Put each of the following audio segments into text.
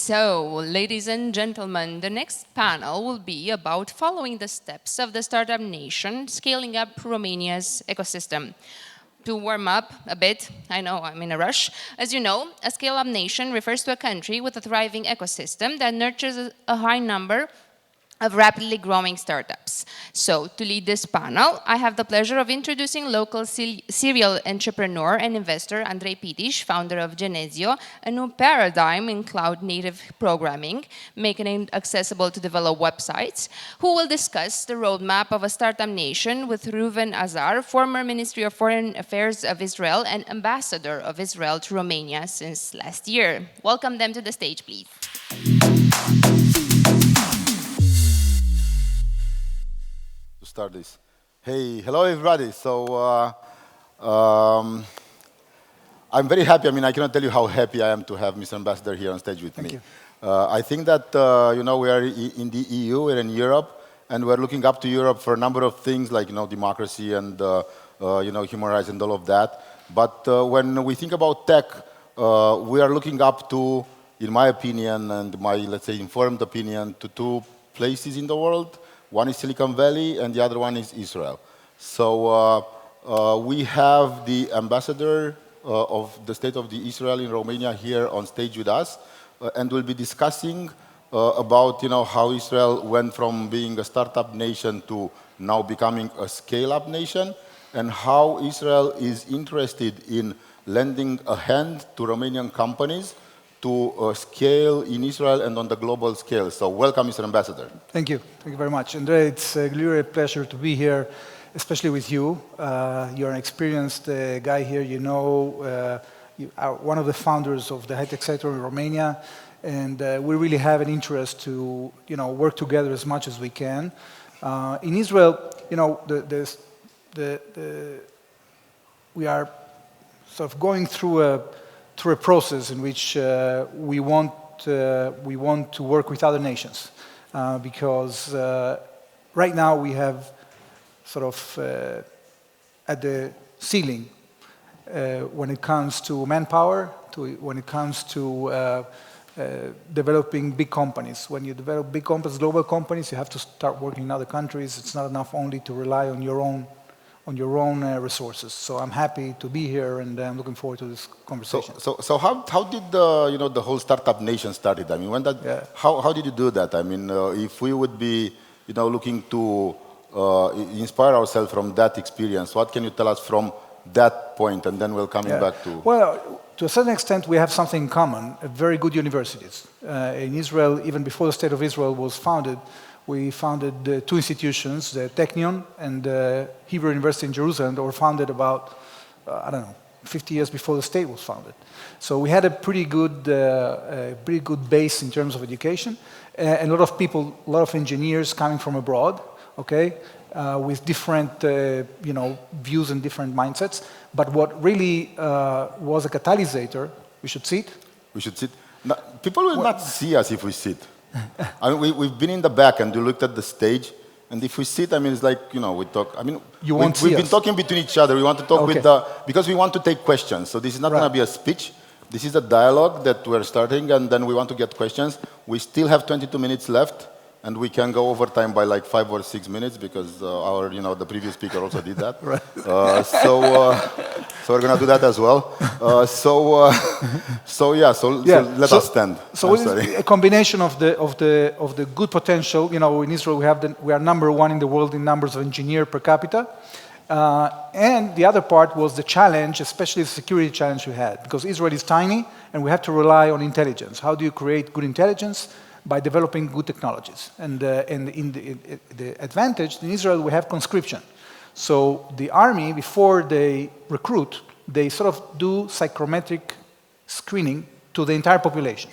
So, ladies and gentlemen, the next panel will be about following the steps of the startup nation, scaling up Romania's ecosystem. To warm up a bit, I know I'm in a rush. As you know, a scale-up nation refers to a country with a thriving ecosystem that nurtures a high number of rapidly growing startups. So, to lead this panel, I have the pleasure of introducing local serial entrepreneur and investor Andrei Pitiș, founder of Genesio, a new paradigm in cloud-native programming, making it accessible to develop websites, who will discuss the roadmap of a startup nation with Reuven Azar, former Ministry of Foreign Affairs of Israel and ambassador of Israel to Romania since last year. Welcome them to the stage, please. Start this. Hey, hello everybody. So I'm very happy. I mean, I cannot tell you how happy I am to have Mr. Ambassador here on stage with me. Thank you. I think that we are in the EU, we're in Europe, and we're looking up to Europe for a number of things like democracy and human rights and all of that. But when we think about tech, we are looking up to, in my opinion and my, let's say, informed opinion, to two places in the world. One is Silicon Valley, and the other one is Israel. So we have the ambassador of the State of Israel in Romania here on stage with us, and we'll be discussing about how Israel went from being a startup nation to now becoming a scale-up nation, and how Israel is interested in lending a hand to Romanian companies to scale in Israel and on the global scale. So welcome, Mr. Ambassador. Thank you. Thank you very much. Andrei, it's really a pleasure to be here, especially with you. You're an experienced guy here. You are one of the founders of the high-tech sector in Romania, and we really have an interest to work together as much as we can. In Israel, we are sort of going through a process in which we want to work with other nations, because right now we have sort of at the ceiling when it comes to manpower, when it comes to developing big companies. When you develop big companies, global companies, you have to start working in other countries. It's not enough only to rely on your own resources. So I'm happy to be here, and I'm looking forward to this conversation. So how did the whole startup nation started? I mean, how did you do that? I mean, if we would be looking to inspire ourselves from that experience, what can you tell us from that point, and then we'll coming back to. Well, to a certain extent, we have something in common: very good universities. In Israel, even before the State of Israel was founded, we founded two institutions, the Technion and the Hebrew University in Jerusalem, that were founded about, 50 years before the state was founded. So we had a pretty good base in terms of education, and a lot of people, a lot of engineers coming from abroad, okay, with different views and different mindsets. But what really was a catalysator, we should sit. We should sit. No, people will not see us if we sit. I mean, we've been in the back and you looked at the stage, and if we sit, I mean, it's like, we talk. I mean, we've been talking between each other. We want to talk because we want to take questions. So this is not going to be a speech. This is a dialogue that we're starting, and then we want to get questions. We still have 22 minutes left, and we can go over time by like 5 or 6 minutes because the previous speaker also did that. So we're going to do that as well. So let us stand. So it's a combination of the good potential. In Israel we are number one in the world in numbers of engineers per capita, and the other part was the challenge, especially the security challenge we had, because Israel is tiny and we have to rely on intelligence. How do you create good intelligence? By developing good technologies. And the advantage in Israel, we have conscription. So the army, before they recruit, they sort of do psychometric screening to the entire population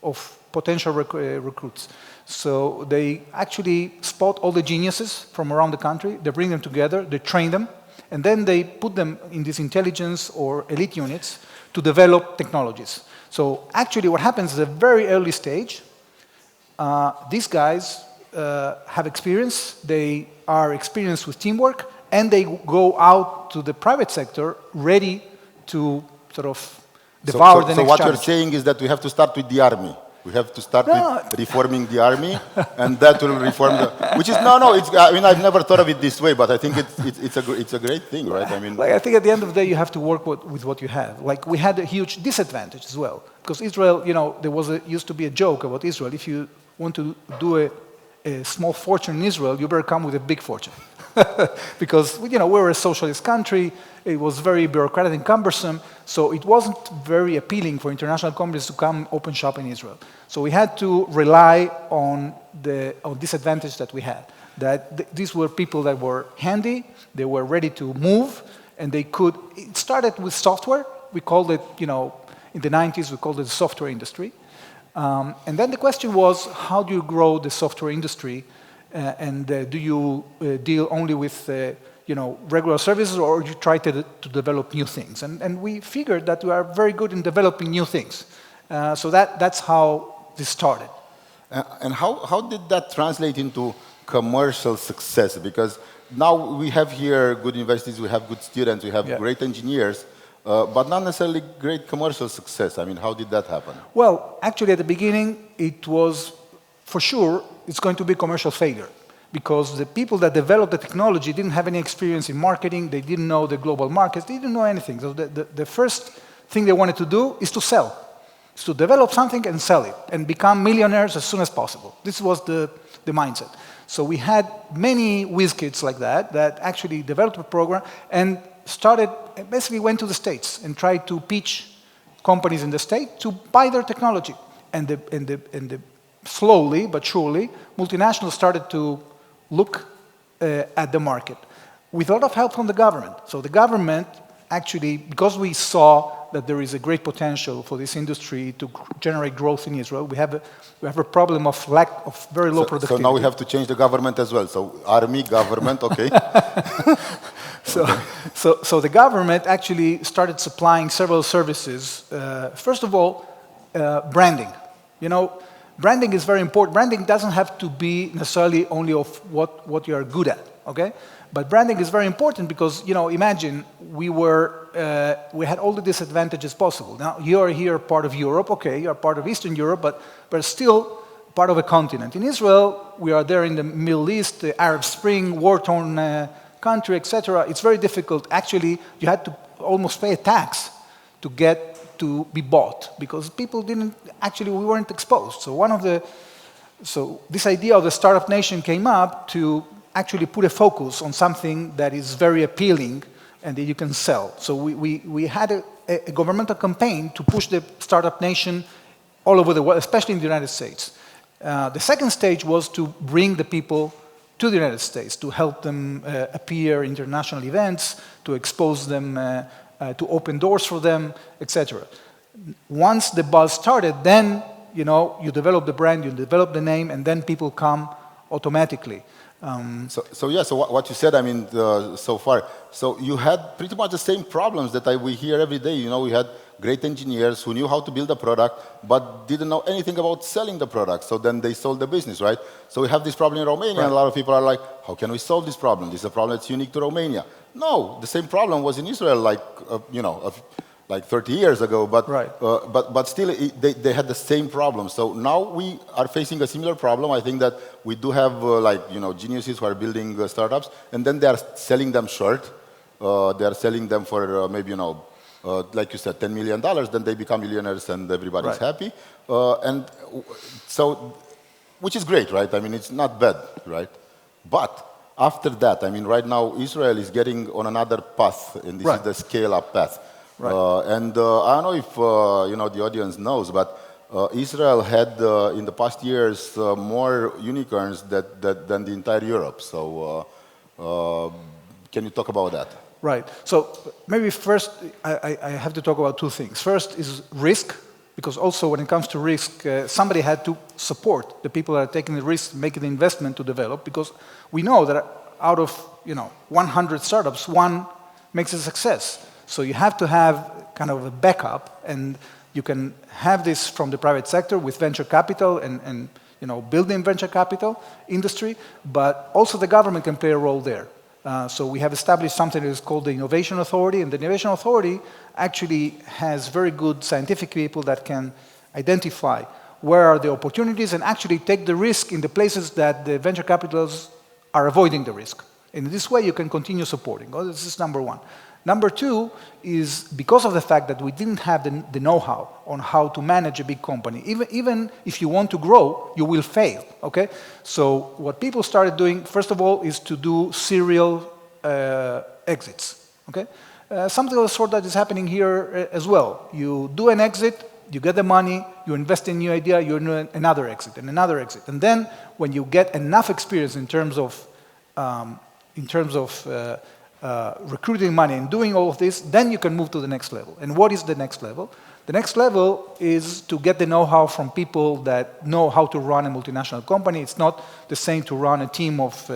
of potential recruits. So they actually spot all the geniuses from around the country, they bring them together, they train them, and then they put them in these intelligence or elite units to develop technologies. So actually what happens is a very early stage. These guys have experience, they are experienced with teamwork, and they go out to the private sector ready to sort of devour the next challenge. So what you're saying is that we have to start with the army. We have to start No. with reforming the army, and that will reform the. Which is it's. I mean, I've never thought of it this way, but I think it's a great thing, right? I mean, like, I think at the end of the day, you have to work with what you have. Like, we had a huge disadvantage as well, because Israel, there used to be a joke about Israel. If you want to do a small fortune in Israel, you better come with a big fortune. Because, we're a socialist country, it was very bureaucratic and cumbersome, so it wasn't very appealing for international companies to come open shop in Israel. So we had to rely on this advantage that we had, that these were people that were handy, they were ready to move, and it started with software. We called it, in the 90s, we called it the software industry. And then the question was, how do you grow the software industry? And do you deal only with regular services, or you try to develop new things? And we figured that we are very good in developing new things. So that's how this started. And how did that translate into commercial success? Because now we have here good universities, we have good students, we have great engineers, but not necessarily great commercial success. I mean, how did that happen? Well, actually, at the beginning, it was, for sure, it's going to be commercial failure, because the people that developed the technology didn't have any experience in marketing, they didn't know the global markets, they didn't know anything. So the first thing they wanted to do is to sell, is to develop something and sell it, and become millionaires as soon as possible. This was the mindset. So we had many whiz kids like that actually developed a program and basically went to the States and tried to pitch companies in the States to buy their technology. And slowly but surely, multinationals started to look at the market with a lot of help from the government. So the government actually, because we saw that there is a great potential for this industry to generate growth in Israel, we have a problem of lack of very low productivity. So now we have to change the government as well. So army, government, okay. So the government actually started supplying several services. First of all, branding. Branding is very important. Branding doesn't have to be necessarily only of what you are good at, okay? But branding is very important because, imagine we had all the disadvantages possible. Now, you are here part of Europe, okay, you are part of Eastern Europe, but still part of a continent. In Israel, we are there in the Middle East, the Arab Spring, war-torn country, etc. It's very difficult. Actually, you had to almost pay a tax to get to be bought, because people we weren't exposed. So this idea of the startup nation came up to actually put a focus on something that is very appealing and that you can sell. So we had a governmental campaign to push the startup nation all over the world, especially in the United States. The second stage was to bring the people to the United States, to help them appear in international events, to expose them, to open doors for them, etc. Once the buzz started, then you develop the brand, you develop the name, and then people come automatically. So what you said, I mean, so far, so you had pretty much the same problems that we hear every day. We had great engineers who knew how to build a product, but didn't know anything about selling the product. So then they sold the business, right? So we have this problem in Romania, and a lot of people are like, how can we solve this problem? This is a problem that's unique to Romania. No, the same problem was in Israel, like 30 years ago, but still they had the same problem. So now we are facing a similar problem. I think that we do have geniuses who are building startups, and then they are selling them short. They are selling them for maybe like you said, $10 million. Then they become millionaires, and everybody's happy. And so, which is great, right? I mean, it's not bad, right? But after that, I mean, right now Israel is getting on another path, and this is the ScaleUp path. And I don't know if the audience knows, but Israel had in the past years more unicorns than the entire Europe. So can you talk about that? Right. So maybe first I have to talk about two things. First is risk, because also when it comes to risk, somebody had to support the people that are taking the risk, making the investment to develop, because we know that out of 100 startups, one makes a success. So you have to have kind of a backup, and you can have this from the private sector with venture capital and building venture capital industry, but also the government can play a role there. So we have established something that is called the Innovation Authority, and the Innovation Authority actually has very good scientific people that can identify where are the opportunities, and actually take the risk in the places that the venture capitalists are avoiding the risk. In this way, you can continue supporting. Oh, this is number one. Number two is because of the fact that we didn't have the know-how on how to manage a big company. Even if you want to grow, you will fail, okay? So what people started doing, first of all, is to do serial exits, okay? Something of the sort that is happening here as well. You do an exit, you get the money, you invest in a new idea, you do another exit and another exit. And then when you get enough experience in terms of recruiting money and doing all of this, then you can move to the next level. And what is the next level? The next level is to get the know-how from people that know how to run a multinational company. It's not the same to run a team of,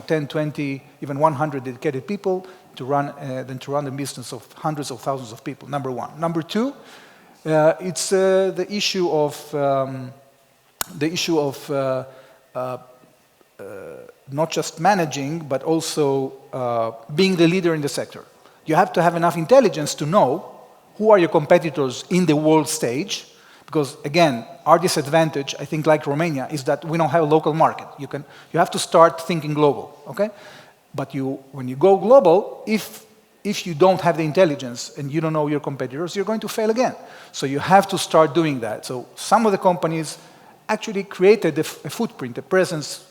10, 20, even 100 dedicated people than to run a business of hundreds of thousands of people, number one. Number two, it's the issue of not just managing, but also being the leader in the sector. You have to have enough intelligence to know who are your competitors in the world stage, because again, our disadvantage, I think like Romania, is that we don't have a local market. You have to start thinking global, okay? But when you go global, if you don't have the intelligence and you don't know your competitors, you're going to fail again. So you have to start doing that. So some of the companies actually created a footprint, a presence,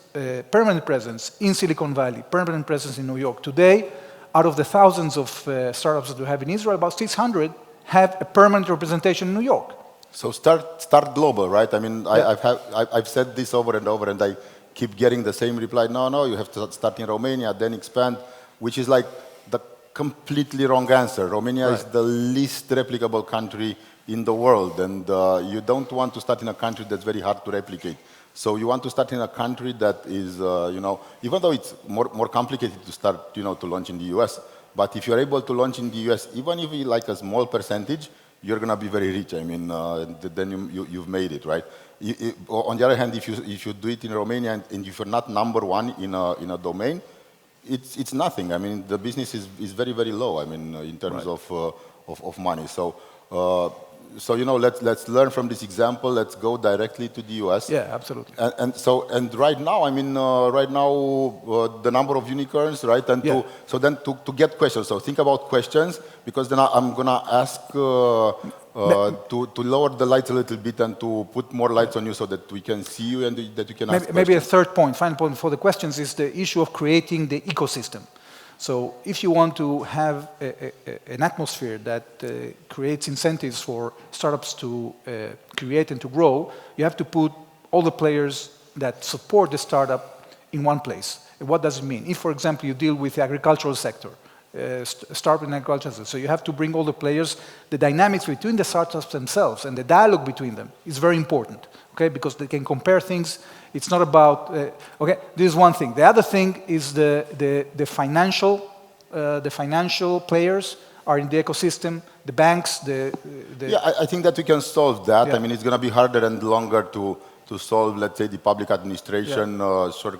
permanent presence in Silicon Valley, permanent presence in New York. Today, out of the thousands of startups that we have in Israel, about 600 have a permanent representation in New York. So start global, right? I mean, yeah. I've said this over and over, and I keep getting the same reply. No, you have to start in Romania, then expand, which is like the completely wrong answer. Romania is the least replicable country in the world, and you don't want to start in a country that's very hard to replicate. So you want to start in a country that is, even though it's more complicated to start, to launch in the US, but if you're able to launch in the US, even if you like a small percentage, you're going to be very rich. I mean, then you've made it, right? On the other hand, if you do it in Romania and if you're not number one in a domain, it's nothing. I mean, the business is very, very low. I mean, in terms of money. So let's learn from this example. Let's go directly to the US. Yeah, absolutely. And right now, I mean, the number of unicorns, right? And to get questions. So think about questions, because then I'm gonna ask to lower the lights a little bit and to put more lights on you so that we can see you and that you can ask questions. Maybe a third point, final point for the questions is the issue of creating the ecosystem. So if you want to have an atmosphere that creates incentives for startups to create and to grow, you have to put all the players that support the startup in one place. And what does it mean? If, for example, you deal with the agricultural sector, startup in agriculture, so you have to bring all the players, the dynamics between the startups themselves and the dialogue between them is very important, okay? Because they can compare things. It's not about, okay, this is one thing. The other thing is the financial players are in the ecosystem, the banks, Yeah, I think that we can solve that. Yeah. I mean, it's going to be harder and longer to solve, let's say, the public administration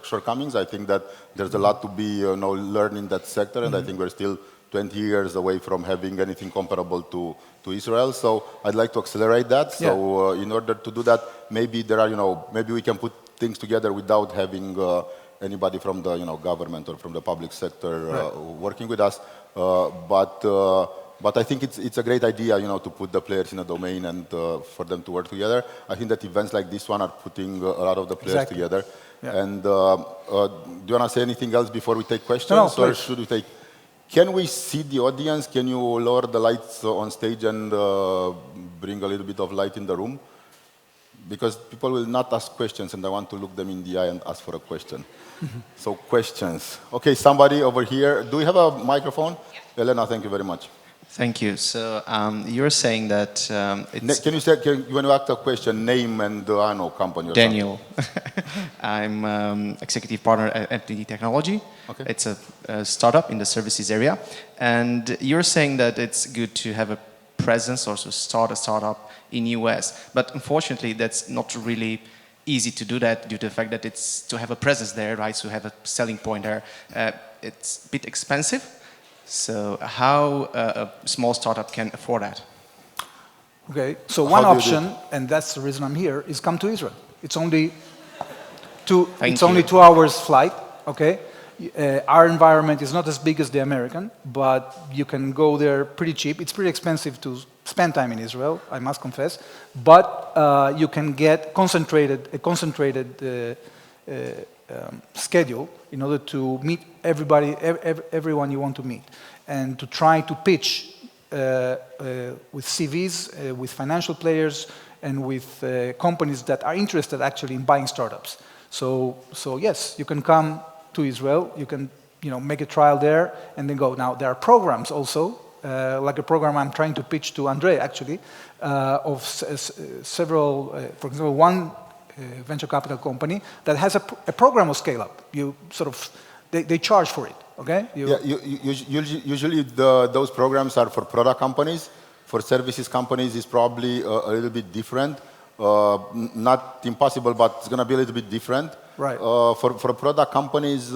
shortcomings. I think that there's a lot to be learned in that sector, and I think we're still 20 years away from having anything comparable to Israel. So I'd like to accelerate that. So in order to do that, maybe maybe we can put things together without having anybody from the government or from the public sector working with us. But I think it's a great idea, to put the players in a domain and for them to work together. I think that events like this one are putting a lot of the players together. Yeah. And do you want to say anything else before we take questions? No, or should we take? Can we see the audience? Can you lower the lights on stage and bring a little bit of light in the room? Because people will not ask questions, and I want to look them in the eye and ask for a question. So questions. Okay, somebody over here. Do we have a microphone? Yeah. Elena, thank you very much. Thank you. So you're saying that it's... Can you say, when you ask a question, name and company or Daniel. I'm executive partner at MTD Technology. Okay. It's a startup in the services area. And you're saying that it's good to have a presence or to start a startup in US. But unfortunately, that's not really easy to do that due to the fact that it's to have a presence there, right? To have a selling point there. It's a bit expensive. So how a small startup can afford that? Okay, so How one do you do option, and that's the reason I'm here, is come to Israel. It's only two. Thank It's only you. 2 hours flight. Okay, our environment is not as big as the American, but you can go there pretty cheap. It's pretty expensive to spend time in Israel, I must confess, but you can get a concentrated schedule in order to meet everyone you want to meet, and to try to pitch with CVs, with financial players, and with companies that are interested actually in buying startups. So yes, you can come to Israel, you can make a trial there, and then go. Now, there are programs also, like a program I'm trying to pitch to Andre, actually, of several, for example, one venture capital company that has a program of ScaleUp. You sort of, they charge for it, okay? Usually those programs are for product companies. For services companies, it's probably a little bit different. Not impossible, but it's going to be a little bit different. Right. For product companies,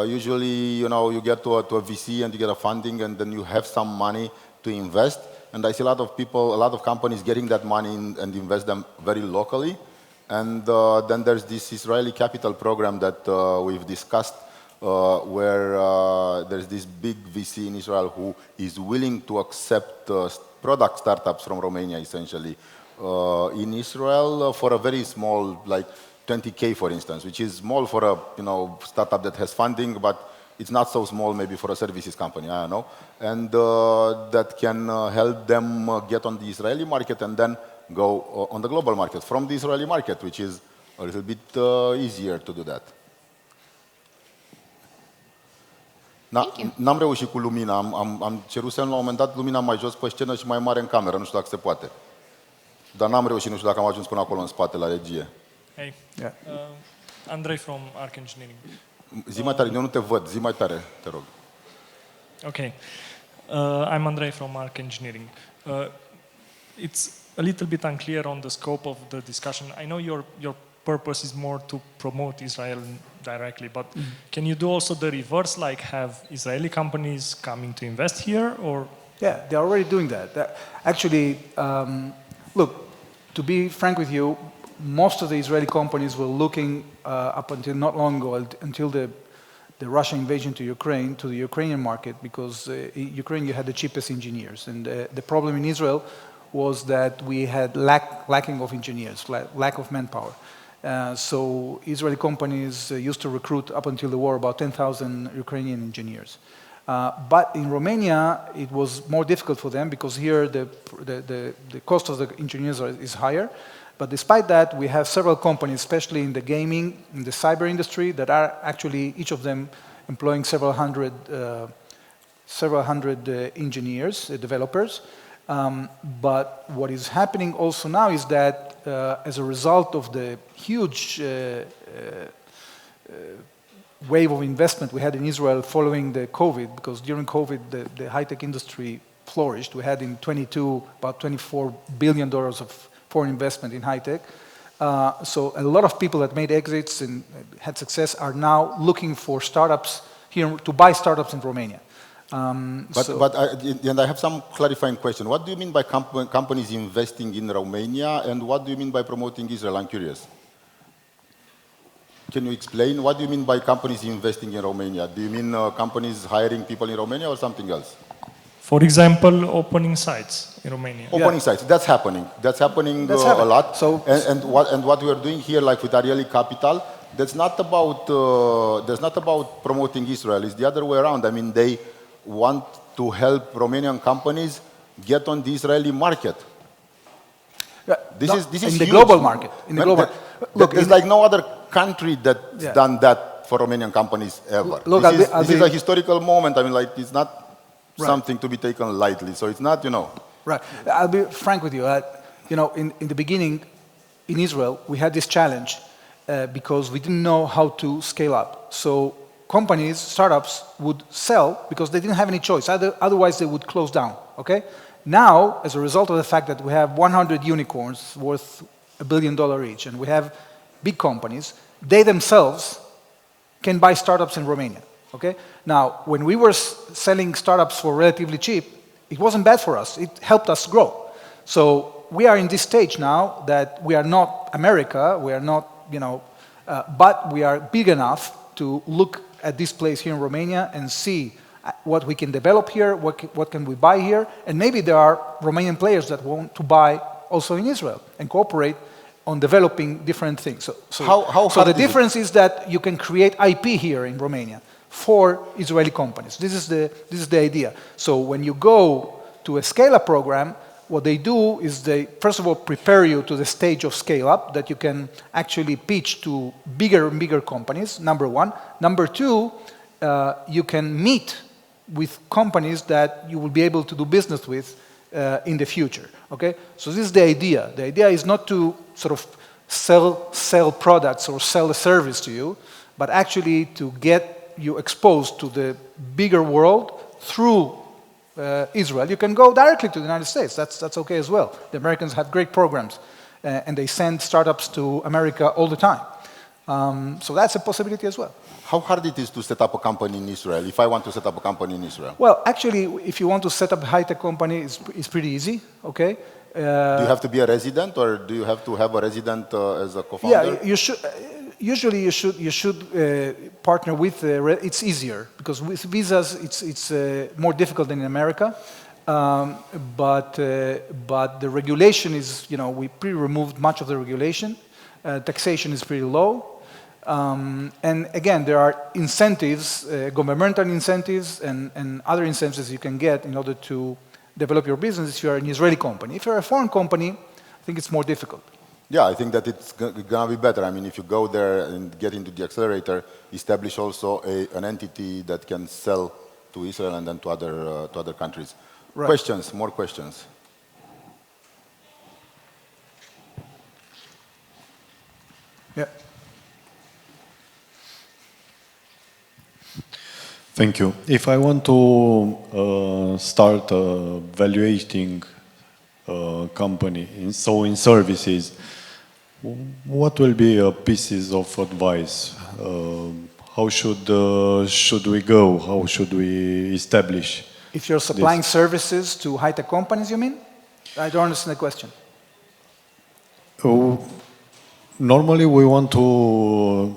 usually, you get to a VC and you get a funding, and then you have some money to invest. And I see a lot of people, a lot of companies getting that money and invest them very locally. And then there's this Israeli capital program that we've discussed, where there's this big VC in Israel who is willing to accept product startups from Romania, essentially, in Israel for a very small, like 20K, for instance, which is small for a startup that has funding, but it's not so small maybe for a services company, I don't know. And that can help them get on the Israeli market and then go on the global market from the Israeli market, which is a little bit easier to do that. N-am reușit cu lumina, am cerusem la un moment dat lumina mai jos pe scenă și mai mare în cameră, nu știu dacă se poate. Dar n-am reușit, nu știu dacă am ajuns până acolo în spate la regie. Hey, Andrei from Arc Engineering. Zi mai tare, eu nu te văd, zi mai tare, te rog. Okay, I'm Andrei from Arc Engineering. It's a little bit unclear on the scope of the discussion. I know your purpose is more to promote Israel directly, but can you do also the reverse, like have Israeli companies coming to invest here, or? Yeah, they're already doing that. Actually, look, to be frank with you, most of the Israeli companies were looking up until not long ago, until the Russian invasion to Ukraine, to the Ukrainian market, because in Ukraine you had the cheapest engineers. And the problem in Israel was that we had lacking of engineers, lack of manpower. So Israeli companies used to recruit up until the war about 10,000 Ukrainian engineers. But in Romania, it was more difficult for them because here the cost of the engineers is higher. But despite that, we have several companies, especially in the gaming, in the cyber industry, that are actually, each of them, employing several hundred engineers, developers. But what is happening also now is that as a result of the huge wave of investment we had in Israel following the COVID, because during COVID the high-tech industry flourished. We had in 22 about $24 billion of foreign investment in high-tech. So a lot of people that made exits and had success are now looking for startups here, to buy startups in Romania. But I have some clarifying question. What do you mean by companies investing in Romania, and what do you mean by promoting Israel? I'm curious. Can you explain? What do you mean by companies investing in Romania? Do you mean companies hiring people in Romania or something else? For example, opening sites in Romania. Opening sites, that's happening. That's happening a lot. So, and what we are doing here, like with Ariely Capital, that's not about promoting Israel. It's the other way around. I mean, they want to help Romanian companies get on the Israeli market. This is in the huge. Global market. In the global, look, there's like no other country that's done that for Romanian companies ever. Look, this is a historical moment. I mean, like, it's not something to be taken lightly. So it's not, Right. I'll be frank with you. In the beginning, in Israel, we had this challenge because we didn't know how to scale up. So companies, startups, would sell because they didn't have any choice. Otherwise, they would close down. Okay. Now, as a result of the fact that we have 100 unicorns worth $1 billion each, and we have big companies, they themselves can buy startups in Romania. Okay? Now, when we were selling startups for relatively cheap, it wasn't bad for us. It helped us grow. So we are in this stage now that we are not America, we are not, but we are big enough to look at this place here in Romania and see what we can develop here, what can we buy here, and maybe there are Romanian players that want to buy also in Israel and cooperate on developing different things. So the difference is that you can create IP here in Romania for Israeli companies. This is the idea. So when you go to a ScaleUp program, what they do is they, first of all, prepare you to the stage of ScaleUp that you can actually pitch to bigger and bigger companies, number one. Number two, you can meet with companies that you will be able to do business with in the future, okay? So this is the idea. The idea is not to sort of sell products or sell a service to you, but actually to get you exposed to the bigger world through Israel. You can go directly to the United States. That's okay as well. The Americans have great programs, and they send startups to America all the time. So that's a possibility as well. How hard it is to set up a company in Israel, if I want to set up a company in Israel? Well, actually, if you want to set up a high-tech company, it's pretty easy, okay? Do you have to be a resident, or do you have to have a resident as a co-founder? Yeah, you should. Usually, you should partner with. It's easier because with visas, it's more difficult than in America. But the regulation is, we removed much of the regulation. Taxation is pretty low, and again, there are incentives, governmental incentives, and other incentives you can get in order to develop your business if you are an Israeli company. If you're a foreign company, I think it's more difficult. Yeah, I think that it's going to be better. I mean, if you go there and get into the accelerator, establish also an entity that can sell to Israel and then to other countries. Right. Questions, more questions. Yeah. Thank you. If I want to start evaluating company, in services, what will be pieces of advice? How should we go? How should we establish? If you're supplying services to high-tech companies, you mean? I don't understand the question. Normally, we want to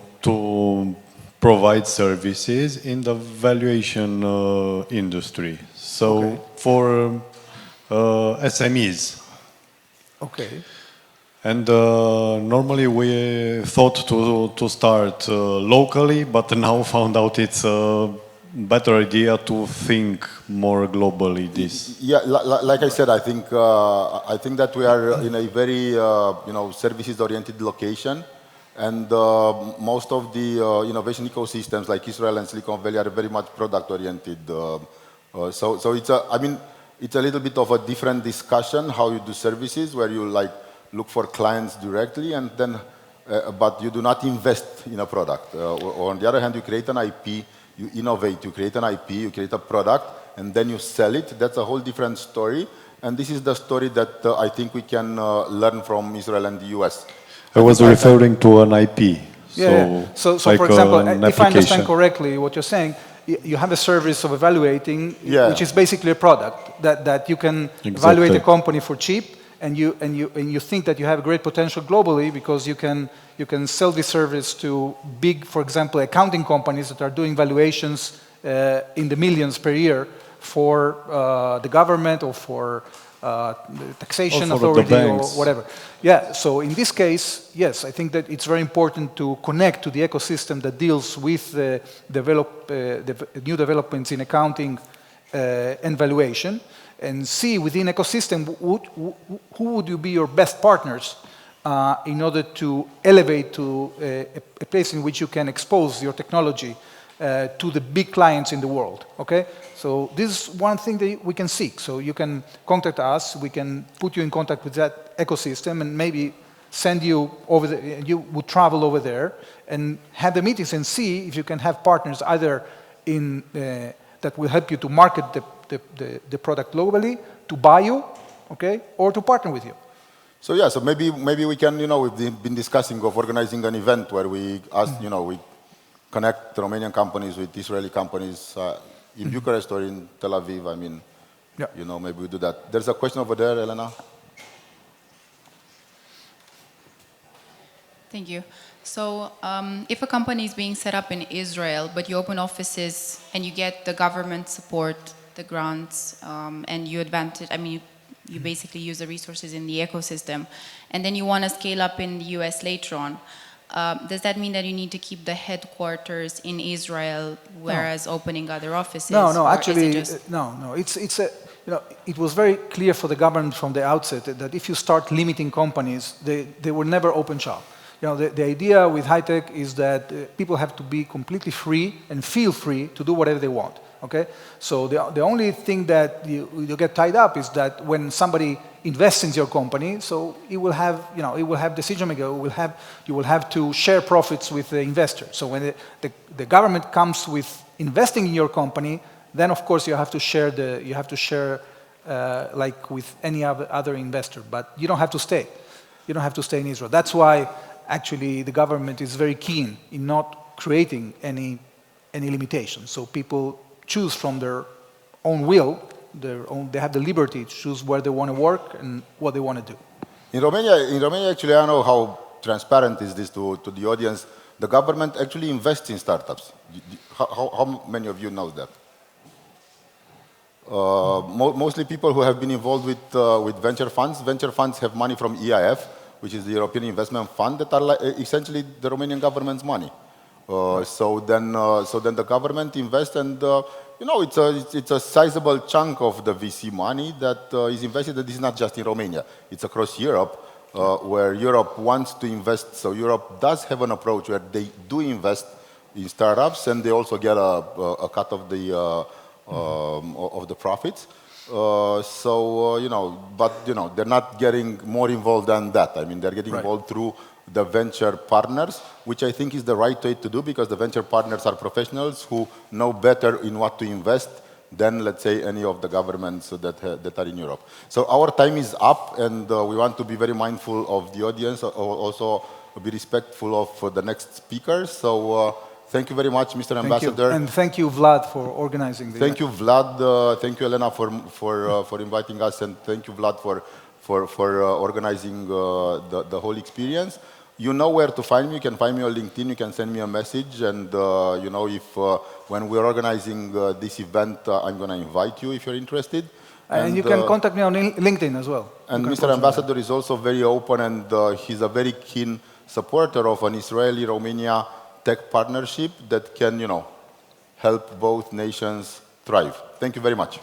provide services in the valuation industry. So for SMEs. Okay. And normally we thought to start locally, but now found out it's a better idea to think more globally. This. Yeah, like I said, I think that we are in a very services-oriented location, and most of the innovation ecosystems like Israel and Silicon Valley are very much product-oriented. So it's a little bit of a different discussion how you do services, where you look for clients directly, and then but you do not invest in a product. Or on the other hand, you create an IP, you innovate, you create an IP, you create a product, and then you sell it. That's a whole different story, and this is the story that I think we can learn from Israel and the US. I was referring to an IP. Yeah. So like for example, if I understand correctly, what you're saying, you have a service of evaluating, which is basically a product that you can evaluate a company for cheap, and you think that you have great potential globally because you can sell this service to big, for example, accounting companies that are doing valuations in the millions per year for the government or for the taxation authority or whatever. Yeah, so in this case, yes, I think that it's very important to connect to the ecosystem that deals with the new developments in accounting and valuation, and see within ecosystem who would you be your best partners in order to elevate to a place in which you can expose your technology to the big clients in the world, okay? So this is one thing that we can seek. So you can contact us, we can put you in contact with that ecosystem and maybe send you over there, you would travel over there and have the meetings and see if you can have partners either in that will help you to market the product globally, to buy you, okay, or to partner with you. So yeah, so maybe we can, we've been discussing of organizing an event where we ask, we connect Romanian companies with Israeli companies in Bucharest or in Tel Aviv. I mean, maybe we do that. There's a question over there, Elena. Thank you. So if a company is being set up in Israel, but you open offices and you get the government support, the grants, and you advantage, I mean, you basically use the resources in the ecosystem, and then you want to scale up in the US later on, does that mean that you need to keep the headquarters in Israel, whereas opening other offices? No, or actually, is it just... no. It's a, it was very clear for the government from the outset that if you start limiting companies, they will never open shop. The idea with high-tech is that people have to be completely free and feel free to do whatever they want, okay? So the only thing that you get tied up is that when somebody invests in your company, so it will have, it will have decision-making, you will have to share profits with the investor. So when the government comes with investing in your company, then of course you have to share like with any other investor, but you don't have to stay. You don't have to stay in Israel. That's why actually the government is very keen in not creating any limitations. So people choose from their own will, they have the liberty to choose where they want to work and what they want to do. In Romania, actually, I don't know how transparent is this to the audience. The government actually invests in startups. How many of you know that? Mostly people who have been involved with venture funds. Venture funds have money from EIF, which is the European Investment Fund, that are essentially the Romanian government's money. So then the government invests, and it's a sizable chunk of the VC money that is invested. That is not just in Romania; it's across Europe, where Europe wants to invest. So Europe does have an approach where they do invest in startups, and they also get a cut of the profits. But they're not getting more involved than that. I mean, they're getting involved through the venture partners, which I think is the right way to do, because the venture partners are professionals who know better in what to invest than, let's say, any of the governments that are in Europe. So our time is up, and we want to be very mindful of the audience, also be respectful of the next speakers. So thank you very much, Mr. Ambassador. And thank you, Vlad, for organizing this. Thank you, Vlad. Thank you, Elena, for inviting us, and thank you, Vlad, for organizing the whole experience. You know where to find me. You can find me on LinkedIn. You can send me a message, and if when we're organizing this event, I'm going to invite you if you're interested. And you can contact me on LinkedIn as well. And Mr. Ambassador is also very open, and he's a very keen supporter of an Israeli-Romania tech partnership that can, help both nations thrive. Thank you very much.